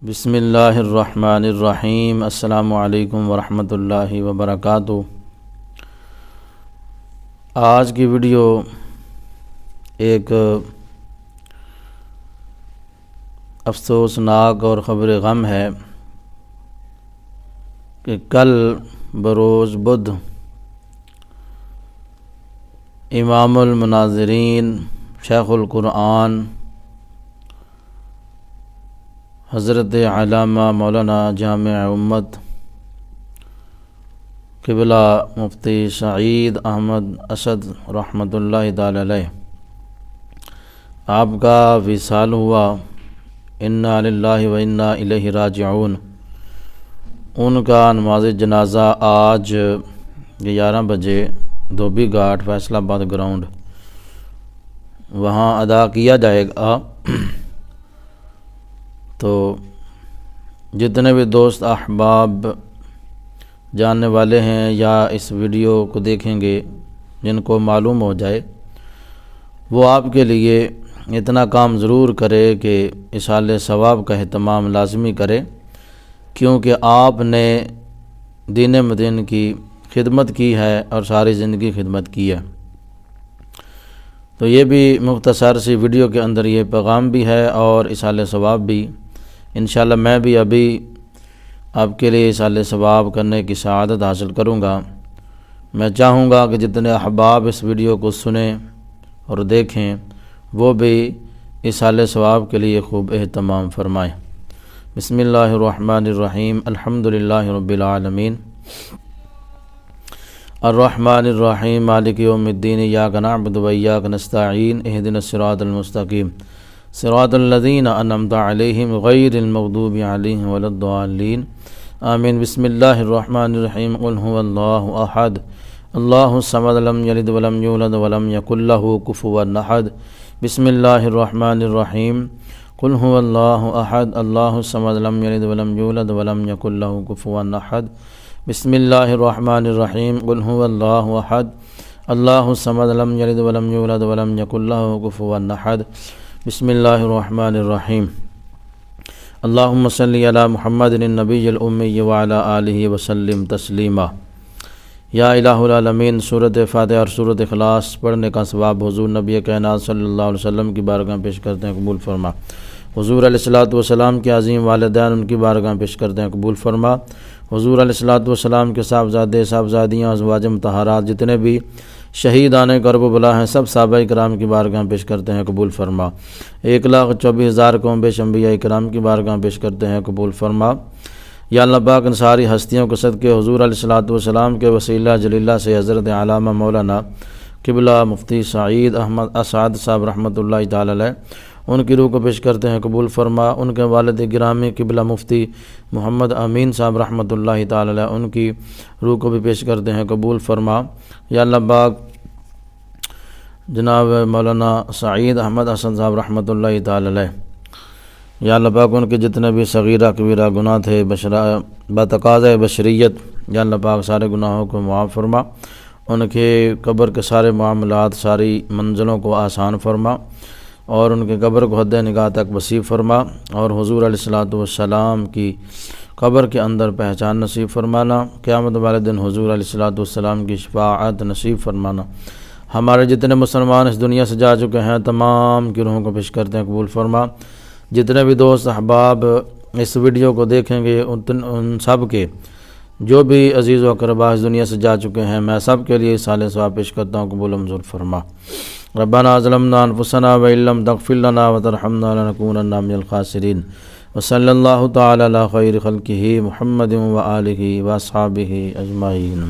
بسم اللہ الرحمن الرحیم۔ السلام علیکم ورحمۃ اللہ وبرکاتہ۔ آج کی ویڈیو ایک افسوسناک اور خبر غم ہے کہ کل بروز بدھ امام المناظرین شیخ القرآن حضرت علامہ مولانا جامع امت قبلہ مفتی سعید احمد اسد رحمۃ اللہ تعالی علیہ آپ کا وصال ہوا۔ انا للہ و انا الیہ راجعون۔ ان کا نماز جنازہ آج 11 بجے دھوبی گھاٹ فیصل آباد گراؤنڈ وہاں ادا کیا جائے گا۔ تو جتنے بھی دوست احباب جاننے والے ہیں یا اس ویڈیو کو دیکھیں گے، جن کو معلوم ہو جائے، وہ آپ کے لیے اتنا کام ضرور کرے کہ اصالِ ثواب کا اہتمام لازمی کرے، کیونکہ آپ نے دین مدین کی خدمت کی ہے اور ساری زندگی خدمت کی ہے۔ تو یہ بھی مختصر سی ویڈیو کے اندر یہ پیغام بھی ہے اور اصالِ ثواب بھی۔ انشاءاللہ میں بھی ابھی آپ کے لیے اصالِ ثواب کرنے کی سعادت حاصل کروں گا۔ میں چاہوں گا کہ جتنے احباب اس ویڈیو کو سنیں اور دیکھیں، وہ بھی اصالِ ثواب کے لیے خوب اہتمام فرمائیں۔ بسم اللہ الرحمن الرحیم۔ الحمدللہ رب العالمین، الرحمن الرحیم، مالک یوم الدین، ایاک نعبد و ایاک نستعین، اہدنا الصراط المستقیم، صراط الذین انعمت علیہم غیر المغضوب علیہم ولا الضالین، آمین۔ بسم اللہ الرحمن الرحیم۔ قل هو اللہ احد اللہ الصمد لم یلد ولم یولد ولم یکن لہ کفوا احد۔ بسم اللہ الرحمن الرحیم۔ قل هو اللہ احد اللہ الصمد لم یلد ولم یولد ولم یکن لہ کفوا احد۔ بسم اللہ الرحمن الرحیم۔ قل هو اللہ احد اللہ الصمد لم یلد ولم یولد ولم یکن لہ کفوا احد۔ بسم اللہ الرحمن الرحیم۔ اللہم صلی علی محمد النبی الامی وعلی آلہ وسلم تسلیما۔ یا الہ العالمین، سورۃ فاتحہ اور سورۃ اخلاص پڑھنے کا ثواب حضور نبی کائنات صلی اللہ علیہ وسلم کی بارگاہ پیش کرتے ہیں، قبول فرما۔ حضور علیہ الصلوۃ والسلام کے عظیم والدین، ان کی بارگاہ پیش کرتے ہیں، قبول فرما۔ حضور علیہ الصلوۃ والسلام کے صاحبزادے صاحبزادیاں ازواج مطہرات جتنے بھی شہیدان کرب و بلا ہیں، سب صحابہ کرام کی بارگاہ پیش کرتے ہیں، قبول فرما۔ 1,24,000 قوم بیش انبیاء کرام کی بارگاہ پیش کرتے ہیں، قبول فرما۔ یا اللہ پاک ان ساری ہستیوں کو صدقے حضور علیہ الصلوۃ والسلام کے وسیلہ جلیلہ سے حضرت علامہ مولانا قبلہ مفتی سعید احمد اسد صاحب رحمۃ اللہ تعالی علیہ ان کی روح کو پیش کرتے ہیں، قبول فرما۔ ان کے والد گرامی قبلہ مفتی محمد امین صاحب رحمۃ اللہ تعالی علیہ ان کی روح کو بھی پیش کرتے ہیں، قبول فرما۔ یا اللہ پاک جناب مولانا سعید احمد اسد صاحب رحمۃ اللہ تعالی علیہ، یا اللہ پاک ان کے جتنے بھی صغیرہ کبیرہ گناہ تھے بتقاضۂ بشریت، یا اللہ پاک سارے گناہوں کو معاف فرما۔ ان کے قبر کے سارے معاملات، ساری منزلوں کو آسان فرما، اور ان کے قبر کو حد نگاہ تک وسیع فرما، اور حضور علیہ الصلوۃ والسلام کی قبر کے اندر پہچان نصیب فرمانا، قیامت والے دن حضور علیہ الصلوۃ والسلام کی شفاعت نصیب فرمانا۔ ہمارے جتنے مسلمان اس دنیا سے جا چکے ہیں، تمام کی روحوں کو پیش کرتے ہیں، قبول فرما۔ جتنے بھی دوست احباب اس ویڈیو کو دیکھیں گے، ان سب کے جو بھی عزیز و اقربا اس دنیا سے جا چکے ہیں، میں سب کے لیے صالح ثواب پیش کرتا ہوں، قبول منظور فرما۔ ربنا ظلمنا انفسنا وان لم تغفر لنا وترحمنا لنكونن من الخاسرین۔ وصلی اللہ تعالی علی خیر خلقہ محمد وآلہ واصحابہ اجمعین۔